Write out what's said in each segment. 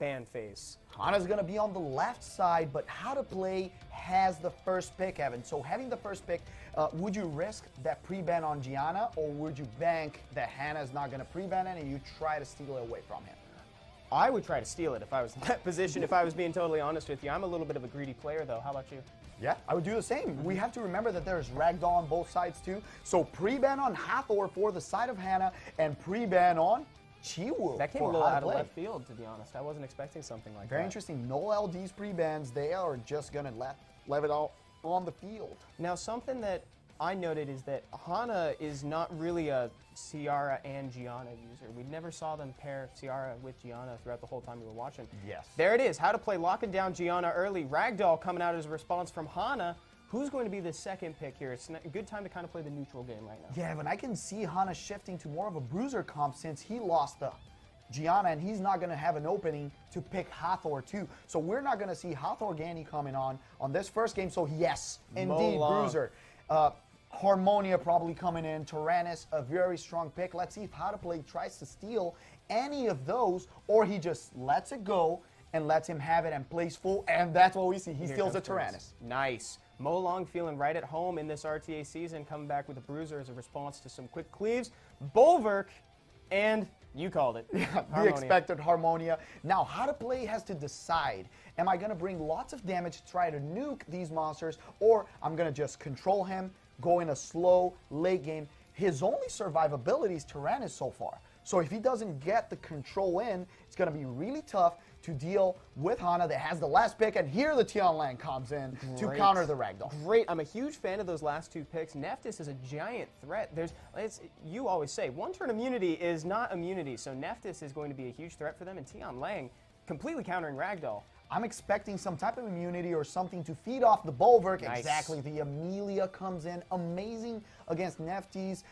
ban phase. Hana's going to be on the left side, but How to Play has the first pick, Evan. So having the first pick, would you risk that pre-ban on Gianna, or would you bank that Hana's not going to pre-ban it and you try to steal it away from him? I would try to steal it if I was in that position, if I was being totally honest with you. I'm a little bit of a greedy player, though. How about you? Yeah, I would do the same. We have to remember that there's Ragdoll on both sides, too. So pre-ban on Hathor for the side of Hana, and pre-ban on Chiwoo. That came a little out of left field, to be honest. I wasn't expecting something like that. Very interesting. No LDs pre-bans. They are just going to let it all on the field. Now, something that I noted is that Hana is not really a Ciara and Gianna user. We never saw them pair Ciara with Gianna throughout the whole time we were watching. Yes. There it is. How to Play locking down Gianna early. Ragdoll coming out as a response from Hana. Who's going to be the second pick here? It's a good time to kind of play the neutral game right now. Yeah, but I can see Hana shifting to more of a bruiser comp since he lost the Gianna, and he's not going to have an opening to pick Hathor too. So we're not going to see Hathor Gani coming on this first game. So yes, indeed, bruiser. Harmonia probably coming in. Tyrannus, a very strong pick. Let's see if How to Play tries to steal any of those, or he just lets it go and lets him have it and plays full, and that's what we see. He steals a Tyrannus. Nice. Molong feeling right at home in this RTA season, coming back with a bruiser as a response to some quick cleaves. Bulwark, and you called it. The expected Harmonia. Now, How to Play has to decide, am I going to bring lots of damage to try to nuke these monsters, or I'm going to just control him, go in a slow late game. His only survivability is Tyrannus so far. So if he doesn't get the control in, it's going to be really tough to deal with Hana that has the last pick, and here the Tianlang comes in to counter the Ragdoll. Great. I'm a huge fan of those last two picks. Nephthys is a giant threat. You always say, one-turn immunity is not immunity, so Nephthys is going to be a huge threat for them, and Tianlang completely countering Ragdoll. I'm expecting some type of immunity or something to feed off the Bulwark. Nice. Exactly. The Amelia comes in. Amazing against Nephthys.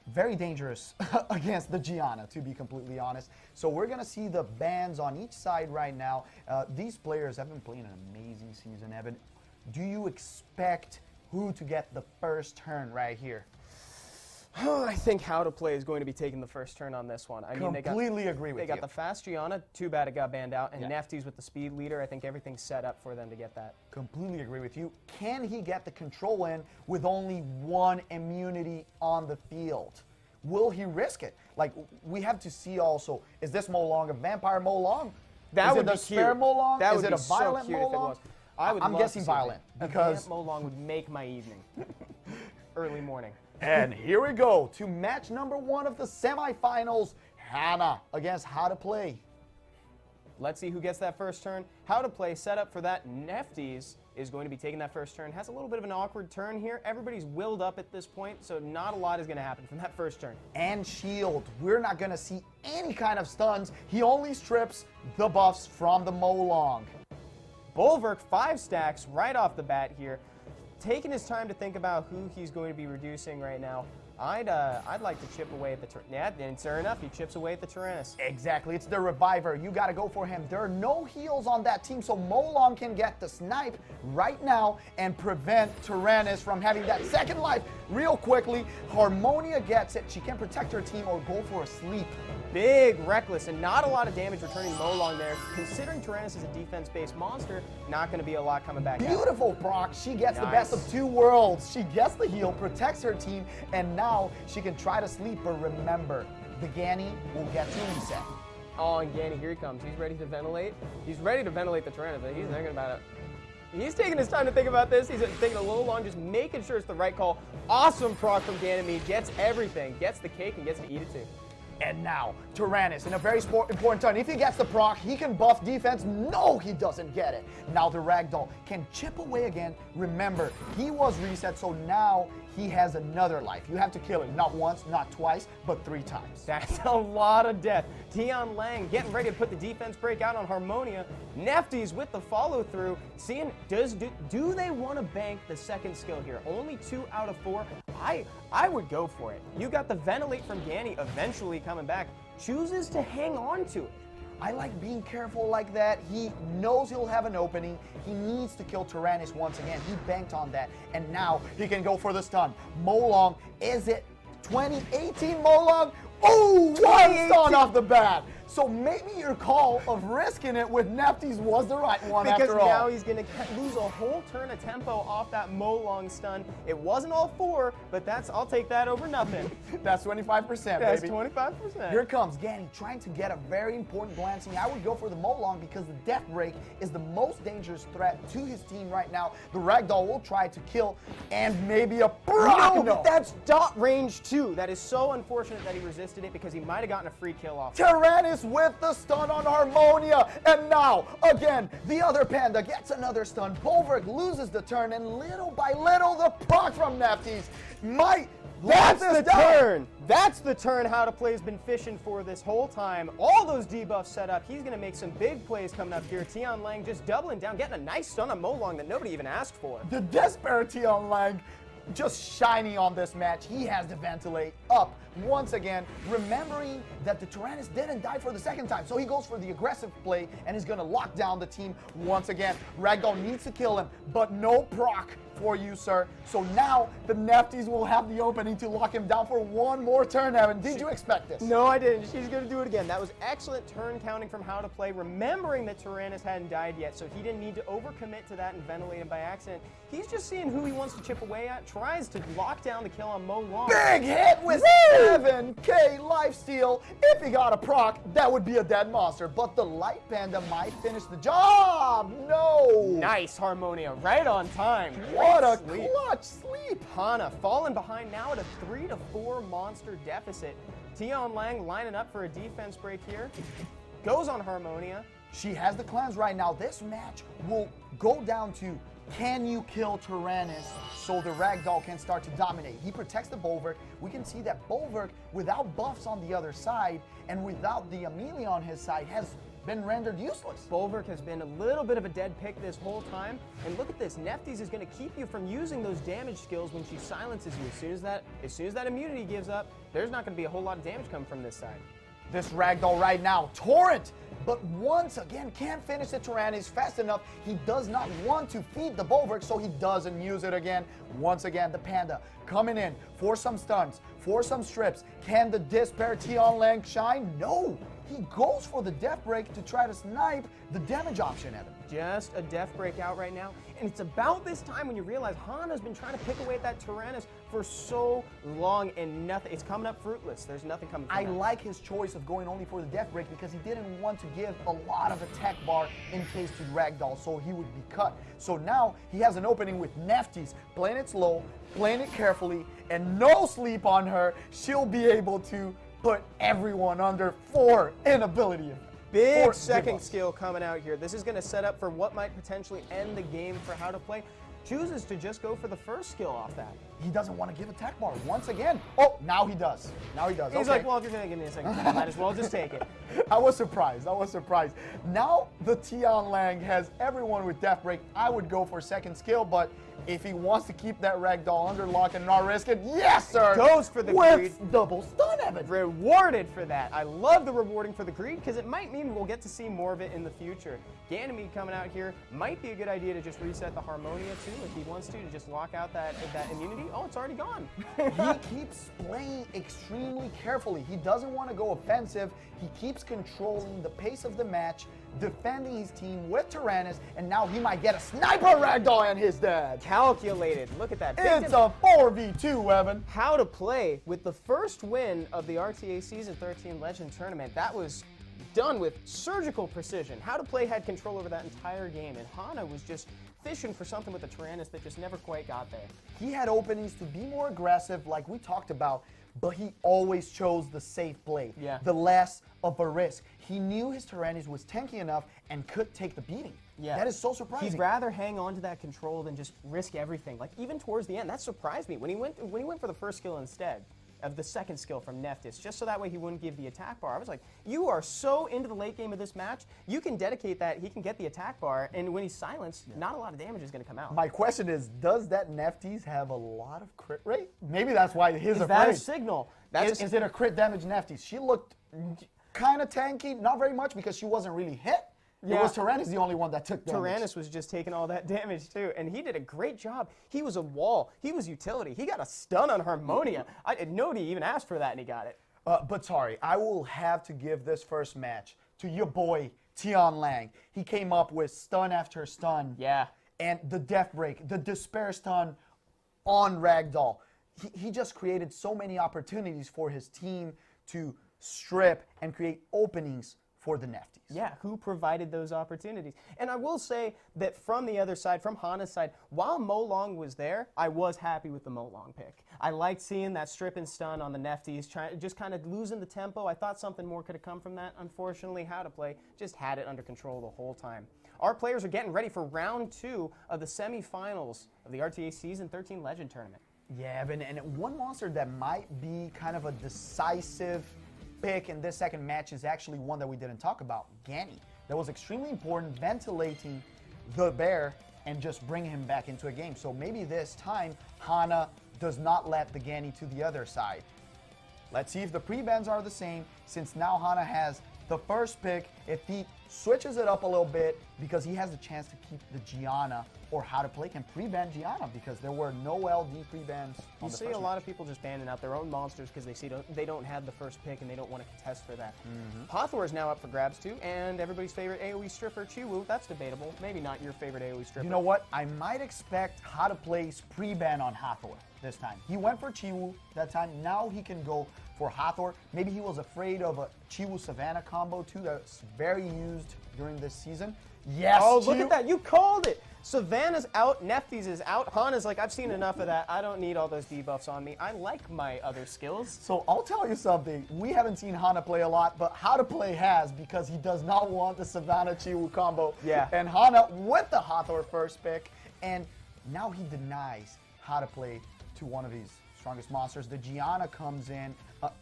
Very dangerous against the Gianna, to be completely honest. So we're going to see the bans on each side right now. These players have been playing an amazing season, Evan. Do you expect who to get the first turn right here? I think How to Play is going to be taking the first turn on this one. I mean, completely agree with you. They got the fast Gianna. Too bad it got banned out. And Nephthys with the speed leader. I think everything's set up for them to get that. Completely agree with you. Can he get the control in with only one immunity on the field? Will he risk it? Like, we have to see also, is this Molong a vampire Molong? That would be cute. Is it a spare Molong? That is would it be a violent so cute Molong? if it was. I'm guessing violent because a Molong would make my evening. Early morning. And here we go to match number 1 of the semifinals. Hana against How to Play. Let's see who gets that first turn. How to Play set up for that. Nephthys is going to be taking that first turn. Has a little bit of an awkward turn here. Everybody's willed up at this point, so not a lot is going to happen from that first turn. And shield. We're not going to see any kind of stuns. He only strips the buffs from the Molong. Bulwark 5 stacks right off the bat here. Taking his time to think about who he's going to be reducing right now. I'd like to chip away at the Tyrannus. Yeah, and fair enough, he chips away at the Tyrannus. Exactly, it's the Reviver. You got to go for him. There are no heals on that team, so Molong can get the snipe right now and prevent Tyrannus from having that second life real quickly. Harmonia gets it. She can protect her team or go for a sleep. Big Reckless, and not a lot of damage returning Molong there. Considering Tyrannus is a defense-based monster, not going to be a lot coming back out. Beautiful proc. She gets the best of two worlds. She gets the heal, protects her team, and now she can try to sleep. But remember, the Gani will get to reset. Oh, and Gani, here he comes. He's ready to ventilate. He's ready to ventilate the Tyrannus, but he's thinking about it. He's taking his time to think about this. He's thinking a little long, just making sure it's the right call. Awesome proc from Ganymede. Gets everything. Gets the cake and gets to eat it too. And now, Tyrannus in a very important turn. If he gets the proc, he can buff defense. No, he doesn't get it. Now the Ragdoll can chip away again. Remember, he was reset, so now he has another life. You have to kill him, not once, not twice, but 3 times. That's a lot of death. Tianlang getting ready to put the defense break out on Harmonia. Nephthys with the follow-through. Seeing, do they want to bank the second skill here? Only 2 out of 4. I would go for it. You got the ventilate from Gani eventually coming back. Chooses to hang on to it. I like being careful like that. He knows he'll have an opening. He needs to kill Tyrannus once again. He banked on that. And now he can go for the stun. Molong, is it 2018 Molong? Oh, one stun off the bat. So maybe your call of risking it with Nefties was the right one Because after all. now he's going to lose a whole turn of tempo off that Molong stun. It wasn't all 4, but I'll take that over nothing. That's 25%, That's baby. 25%. Here comes Ganny trying to get a very important glancing. I would go for the Molong because the Death Break is the most dangerous threat to his team right now. The Ragdoll will try to kill and maybe a Brock. No, that's dot range too. That is so unfortunate that he resisted it because he might have gotten a free kill off. Tyrannus with the stun on Harmonia. And now, again, the other Panda gets another stun. Bolverk loses the turn, and little by little, the proc from Nefties might That's lock the this down. turn. That's the turn How to Play has been fishing for this whole time. All those debuffs set up. He's going to make some big plays coming up here. Tian Lang just doubling down, getting a nice stun on Molong that nobody even asked for. The disparity on Lang just shining on this match. He has to ventilate up once again, remembering that the Tyrannus didn't die for the second time. So he goes for the aggressive play and is going to lock down the team once again. Ragdoll needs to kill him, but no proc for you, sir. So now the Nefties will have the opening to lock him down for one more turn, Evan. Did you expect this? No, I didn't. She's going to do it again. That was excellent turn counting from How to Play, remembering that Tyrannus hadn't died yet, so he didn't need to overcommit to that and ventilate him by accident. He's just seeing who he wants to chip away at, tries to lock down the kill on Molong. Big hit with 7K lifesteal. If he got a proc, that would be a dead monster. But the Light Panda might finish the job. No. Nice Harmonia, right on time. What a Great sleep. clutch sleep. Hana falling behind now at a 3-4 monster deficit. Tian Lang lining up for a defense break here. Goes on Harmonia. She has the clans right now. This match will go down to, can you kill Tyrannus so the Ragdoll can start to dominate? He protects the Bolverk. We can see that Bolverk, without buffs on the other side and without the Amelia on his side, has been rendered useless. Bolverk has been a little bit of a dead pick this whole time. And look at this, Nefties is going to keep you from using those damage skills when she silences you. As soon as that immunity gives up, there's not going to be a whole lot of damage coming from this side. This Ragdoll right now, Torrent, but once again can't finish the Tyrannus fast enough. He does not want to feed the Bolverk, so he doesn't use it again. Once again, the Panda coming in for some stuns, for some strips. Can the Despair Tian Lang shine? No. He goes for the Death Break to try to snipe the damage option, Evan. Just a Death Break out right now. And it's about this time when you realize Hana's been trying to pick away at that Tyrannus for so long and nothing. It's coming up fruitless. There's nothing coming from I that. like his choice of going only for the Death Break because he didn't want to give a lot of attack bar in case to Ragdoll, so he would be cut. So now he has an opening with Nefties, playing it slow, playing it carefully, and no sleep on her. She'll be able to put everyone under 4 inability. Big second skill coming out here. This is going to set up for what might potentially end the game for How to Play. Chooses to just go for the first skill off that. He doesn't want to give attack bar once again. Oh, now he does. Now he does. He's okay. like, well, if you're going to give me a second, I might as well just take it. I was surprised. Now the Tian Lang has everyone with Death Break. I would go for second skill, but if he wants to keep that Ragdoll under lock and not risk it, yes, sir. Goes for the with greed. double stun, Evan. Rewarded for that. I love the rewarding for the greed because it might mean we'll get to see more of it in the future. Ganymede coming out here might be a good idea to just reset the Harmonia too if he wants to just lock out that immunity. Oh, it's already gone. He keeps playing extremely carefully. He doesn't want to go offensive. He keeps controlling the pace of the match, defending his team with Tyrannus, and now he might get a sniper Ragdoll and his dad. Calculated. Look at that. It's a 4v2, Evan. How to Play with the first win of the RTA Season 13 Legend Tournament. That was done with surgical precision. How to Play had control over that entire game, and Hana was just fishing for something with the Tyrannus that just never quite got there. He had openings to be more aggressive, like we talked about, but he always chose the safe play, the less of a risk. He knew his Tyrannus was tanky enough and could take the beating. Yeah. That is so surprising. He'd rather hang on to that control than just risk everything. Like even towards the end, that surprised me when he went for the first skill instead of the second skill from Neftis, just so that way he wouldn't give the attack bar. I was like, you are so into the late game of this match, you can dedicate that, he can get the attack bar, and when he's silenced, not a lot of damage is going to come out. My question is, does that Neftis have a lot of crit rate? Maybe that's why his Is afraid. that a signal? Is it a crit damage Neftis? She looked kind of tanky, not very much because she wasn't really hit. Yeah. It was Tyrannus the only one that took damage. Tyrannus was just taking all that damage too, and he did a great job. He was a wall. He was utility. He got a stun on Harmonia. Nobody even asked for that, and he got it. But sorry, I will have to give this first match to your boy, Tian Lang. He came up with stun after stun. Yeah. And the death break, the despair stun on Ragdoll. He just created so many opportunities for his team to strip and create openings for the Nefties. Yeah, who provided those opportunities? And I will say that from the other side, from Hana's side, while Mo Long was there, I was happy with the Mo Long pick. I liked seeing that strip and stun on the Nefties, just kind of losing the tempo. I thought something more could have come from that. Unfortunately, How to Play just had it under control the whole time. Our players are getting ready for round 2 of the semifinals of the RTA Season 13 Legend Tournament. Yeah, Evan, and one monster that might be kind of a decisive pick in this second match is actually one that we didn't talk about, Ganny. That was extremely important, ventilating the bear and just bringing him back into a game. So maybe this time, Hana does not let the Ganny to the other side. Let's see if the pre-bans are the same, since now Hana has the first pick. If he switches it up a little bit, because he has the chance to keep the Gianna, or How to Play can pre-ban Gianna, because there were no LD pre-bans. You see a lot of people just banning out their own monsters because they don't have the first pick and they don't want to contest for that. Hathor is now up for grabs too, and everybody's favorite AoE stripper, Chiwu. That's debatable. Maybe not your favorite AoE stripper. You know what? I might expect How to Play's pre-ban on Hathor this time. He went for Chiwu that time. Now he can go for Hathor. Maybe he was afraid of a Chiwu Savannah combo too that's very used during this season. Yes, oh, look at that. You called it. Savannah's out, Nefties is out. Hana's like, I've seen enough of that. I don't need all those debuffs on me. I like my other skills. So I'll tell you something. We haven't seen Hana play a lot, but How to Play has, because he does not want the Savannah Chiwu combo. Yeah. And Hana with the Hathor first pick, and now he denies How to Play to one of his strongest monsters. The Gianna comes in.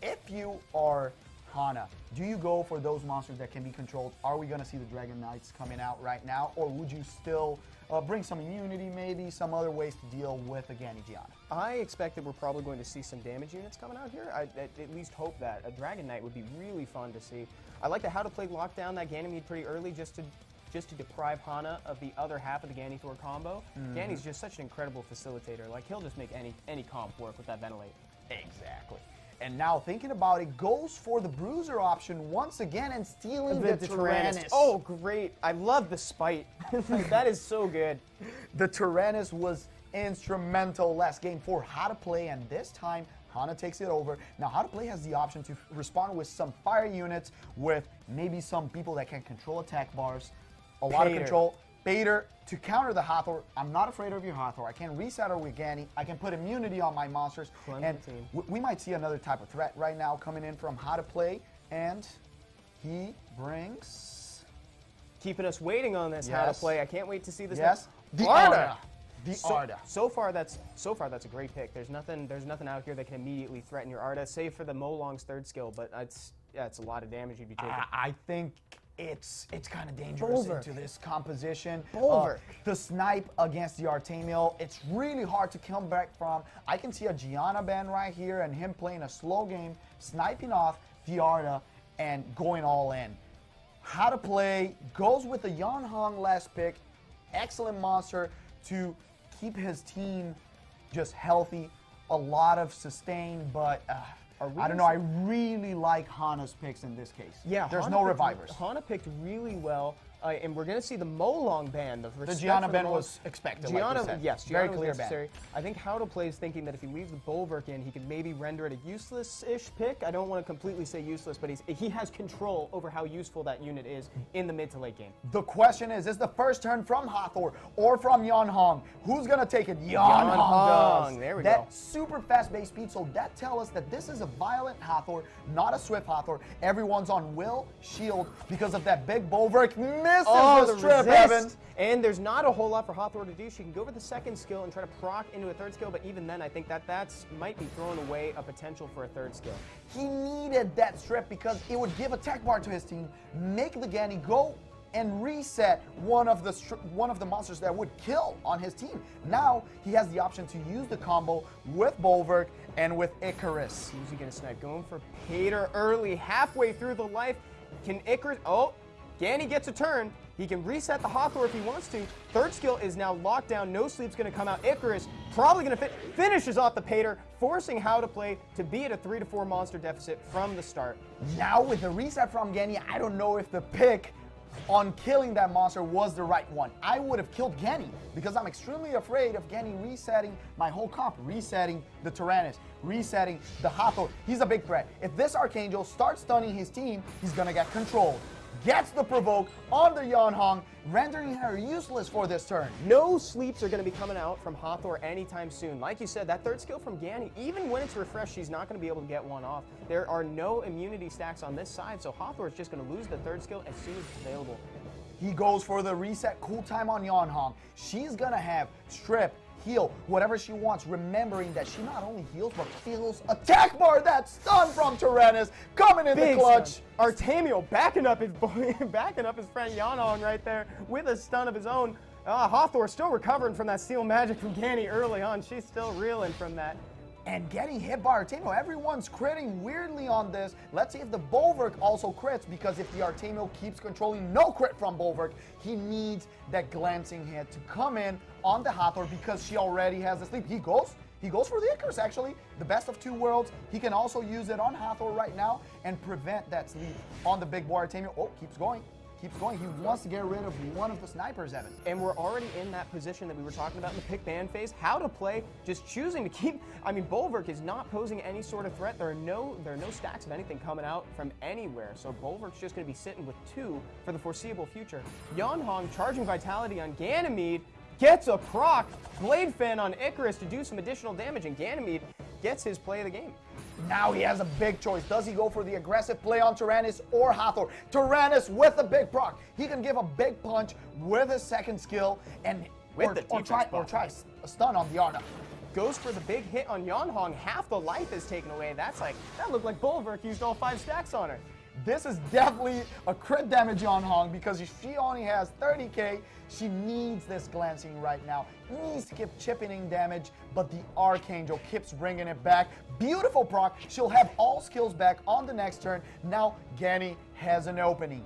If you are Hana, do you go for those monsters that can be controlled? Are we going to see the Dragon Knights coming out right now, or would you still bring some immunity, maybe some other ways to deal with a Ganny Gianna? I expect that we're probably going to see some damage units coming out here. I at least hope that. A Dragon Knight would be really fun to see. I like the How to Play lockdown that Ganymede pretty early just to deprive Hana of the other half of the Ganny Thor combo. Ganny's just such an incredible facilitator. Like, he'll just make any comp work with that ventilate. Exactly. And now thinking about it, goes for the Bruiser option once again and stealing the Tyrannus. Oh, great. I love the spite. That is so good. The Tyrannus was instrumental last game for How to Play, and this time Hana takes it over. Now How to Play has the option to respond with some fire units, with maybe some people that can control attack bars, a lot of control. Bader to counter the Hathor. I'm not afraid of your Hathor. I can reset her with Ganny. I can put immunity on my monsters. And we might see another type of threat right now coming in from How to Play. And he brings... Keeping us waiting on this How to Play. I can't wait to see this. Yes. The Arda. The Arda. So far that's a great pick. There's nothing out here that can immediately threaten your Arda, save for the Mo Long's third skill, but it's a lot of damage you'd be taking. I think it's kind of dangerous into this composition. The snipe against the Artemiel, it's really hard to come back from. I can see a Gianna ban right here and him playing a slow game, sniping off the Arda and going all in. How to Play goes with the Yan Hong last pick. Excellent monster to keep his team just healthy. A lot of sustain, but I don't know. I really like Hana's picks in this case. Yeah, there's no revivers. Hana picked really well, and we're going to see the Mo Long ban. The Gianna ban was expected. Gianna, like yes, very Gianna clear was necessary. Ban. I think How to Play is thinking that if he leaves the Bulwark in, he could maybe render it a useless-ish pick. I don't want to completely say useless, but he has control over how useful that unit is in the mid to late game. The question is the first turn from Hathor or from Yan Hong? Who's going to take it? Yan Hong does. There we go. That super fast base speed, so that tells us that this is a violent Hathor, not a swift Hathor. Everyone's on will shield because of that big Bulwark. Misses the strip. And there's not a whole lot for Hathor to do. She can go for the second skill and try to proc into a third skill, but even then I think that might be throwing away a potential for a third skill. He needed that strip because it would give a tech bar to his team, make the Ganny go and reset one of the monsters that would kill on his team. Now he has the option to use the combo with Bulwark and with Icarus. Who's he gonna snipe? Going for Pater early, halfway through the life. Can Icarus? Oh, Ganny gets a turn. He can reset the Hathor if he wants to. Third skill is now locked down. No sleep's going to come out. Icarus probably going to finishes off the Pater, forcing How to Play to be at a 3 to 4 monster deficit from the start. Now with the reset from Ganny, I don't know if the pick on killing that monster was the right one. I would have killed Ganny because I'm extremely afraid of Ganny resetting my whole comp, resetting the Tyrannus, resetting the Hathor. He's a big threat. If this Archangel starts stunning his team, he's gonna get controlled. Gets the provoke on the Yanhong, rendering her useless for this turn. No sleeps are going to be coming out from Hathor anytime soon. Like you said, that third skill from Ganny, even when it's refreshed, she's not going to be able to get one off. There are no immunity stacks on this side, so Hathor is just going to lose the third skill as soon as it's available. He goes for the reset cool time on Yanhong. She's going to have strip, heal, whatever she wants, remembering that she not only heals, but feels attack bar. That stun from Tyrannus coming in the clutch. Stun. Artemio backing up his friend Yanhong right there with a stun of his own. Hathor still recovering from that seal magic from Ganny early on. She's still reeling from that. And getting hit by Artemio, everyone's critting weirdly on this. Let's see if the Bulwark also crits, because if the Artemio keeps controlling no crit from Bulwark, he needs that glancing hit to come in on the Hathor because she already has the sleep. He goes for the Icarus, actually. The best of two worlds. He can also use it on Hathor right now and prevent that sleep on the big boy Artemio. Oh, keeps going. Keeps going. He wants to get rid of one of the snipers, Evan. And we're already in that position that we were talking about in the pick ban phase. How to play, just choosing to keep. I mean, Bulwark is not posing any sort of threat. There are no stacks of anything coming out from anywhere. So Bulwark's just going to be sitting with 2 for the foreseeable future. Yanhong charging Vitality on Ganymede, gets a proc. Blade Fan on Icarus to do some additional damage, and Ganymede gets his play of the game. Now he has a big choice. Does he go for the aggressive play on Tyrannus or Hathor? Tyrannus with a big proc. He can give a big punch with his second skill and or try a stun on the Arna. Goes for the big hit on Yanhong. Half the life is taken away. That looked like Bulwark used all 5 stacks on her. This is definitely a crit damage on Hong because if she only has 30k, she needs this glancing right now. Needs to keep chipping in damage, but the Archangel keeps bringing it back. Beautiful proc. She'll have all skills back on the next turn. Now Ganny has an opening.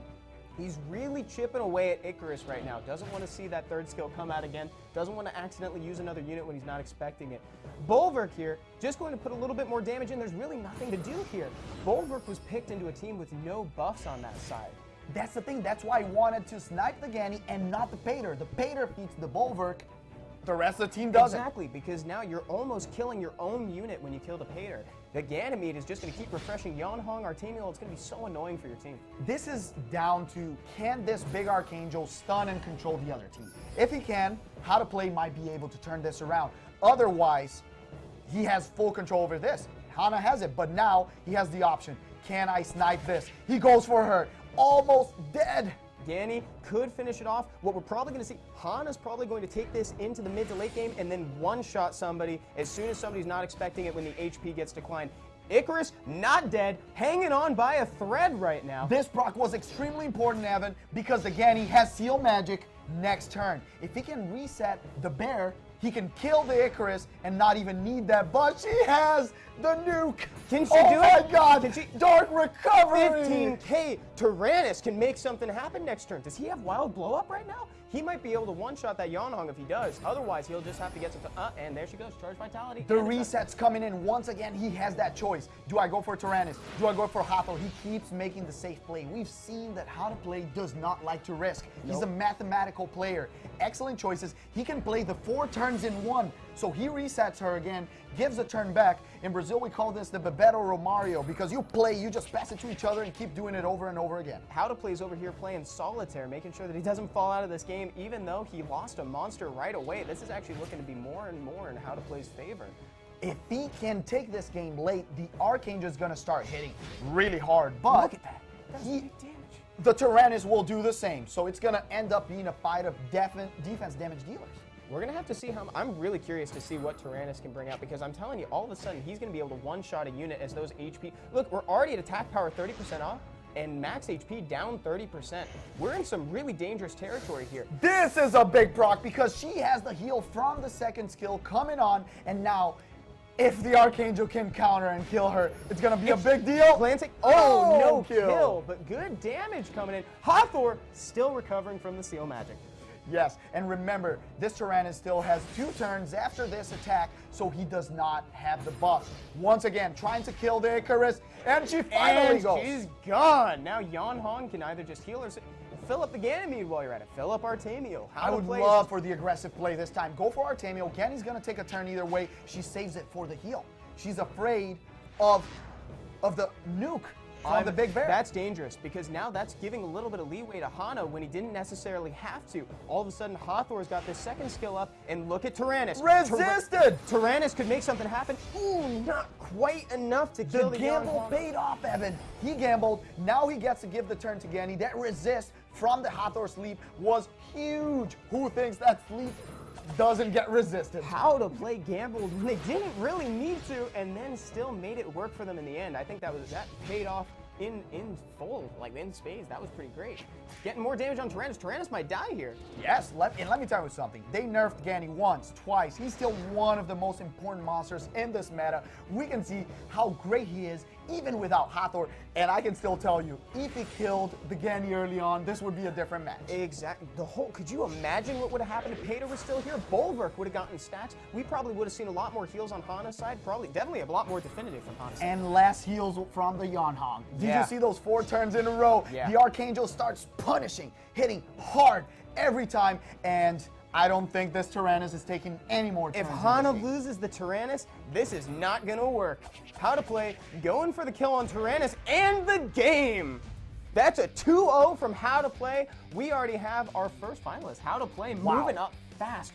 He's really chipping away at Icarus right now. Doesn't want to see that third skill come out again. Doesn't want to accidentally use another unit when he's not expecting it. Bulwark here, just going to put a little bit more damage in. There's really nothing to do here. Bulwark was picked into a team with no buffs on that side. That's the thing. That's why I wanted to snipe the Ganny and not the Pater. The Pater feeds the Bulwark. The rest of the team doesn't. Exactly, because now you're almost killing your own unit when you kill the Pater. The Ganymede is just going to keep refreshing Yanhong, Artemio. It's going to be so annoying for your team. This is down to, can this big Archangel stun and control the other team? If he can, How to Play might be able to turn this around. Otherwise, he has full control over this. Hana has it, but now he has the option. Can I snipe this? He goes for her. Almost dead. Ganny could finish it off. What we're probably going to see, Hana's probably going to take this into the mid to late game and then one-shot somebody as soon as somebody's not expecting it when the HP gets declined. Icarus, not dead, hanging on by a thread right now. This proc was extremely important, Evan, because the Ganny has Seal Magic next turn. If he can reset the bear, he can kill the Icarus and not even need that, but she has the nuke. Can she do it? Oh my god, can she? Dark Recovery. 15k. Tyrannus can make something happen next turn. Does he have Wild Blow Up right now? He might be able to one-shot that Yanhong if he does. Otherwise, he'll just have to get some... and there she goes. Charge Vitality. The reset's coming in. Once again, he has that choice. Do I go for Tyrannus? Do I go for Hathor? He keeps making the safe play. We've seen that How to Play does not like to risk. Nope. He's a mathematical player. Excellent choices. He can play the 4 turns in 1. So he resets her again, gives a turn back. In Brazil, we call this the Bebeto Romario because you play, you just pass it to each other and keep doing it over and over again. How to Play's over here playing solitaire, making sure that he doesn't fall out of this game, even though he lost a monster right away. This is actually looking to be more and more in How to Play's favor. If he can take this game late, the Archangel is going to start hitting really hard. But look at that. That's big damage. The Tyrannus will do the same. So it's going to end up being a fight of defense damage dealers. We're going to have to see how... I'm really curious to see what Tyrannus can bring out because I'm telling you, all of a sudden, he's going to be able to one-shot a unit as those HP... Look, we're already at attack power 30% off and max HP down 30%. We're in some really dangerous territory here. This is a big proc because she has the heal from the second skill coming on, and now If the Archangel can counter and kill her, it's going to be a big deal. Planting. Oh, no kill. kill, but good damage coming in. Hathor still recovering from the seal magic. Yes, and remember, this Tyrannus still has 2 turns after this attack, so he does not have the buff. Once again, trying to kill the Icarus, and she finally goes. She's gone. Now Yan Han can either just heal or fill up the Ganymede while you're at it. Fill up Artemio. I would love for the aggressive play this time. Go for Artemio. Ganny's going to take a turn either way. She saves it for the heal. She's afraid of the nuke on the big bear. That's dangerous because now that's giving a little bit of leeway to Hana when he didn't necessarily have to. All of a sudden, Hathor's got this second skill up, and look at Tyrannus. Resisted! Tyrannus could make something happen. Ooh, not quite enough to kill the gamble paid off, Evan. He gambled. Now he gets to give the turn to Ganny. That resist from the Hathor sleep was huge. Who thinks that sleep doesn't get resisted? How to play gambled when they didn't really need to, and then still made it work for them in the end. I think that paid off in full, like in spades. That was pretty great. Getting more damage on Tyrannus. Tyrannus might die here. Yes, let me tell you something. They nerfed Ganny once, twice. He's still one of the most important monsters in this meta. We can see how great he is even without Hathor, and I can still tell you, if he killed the Ganny early on, this would be a different match. Exactly. Could you imagine what would have happened if Pater was still here? Bulwark would have gotten stacks. We probably would have seen a lot more heals on Hana's side. Definitely a lot more definitive from Hana's side. And less heals from the Yan Han. Did Yeah. you see those 4 turns in a row? Yeah. The Archangel starts punishing, hitting hard every time, and I don't think this Tyrannus is taking any more turns. If Hana loses the Tyrannus, this is not going to work. How to play, going for the kill on Tyrannus, and the game. That's a 2-0 from How to Play. We already have our first finalist, How to Play, moving up fast with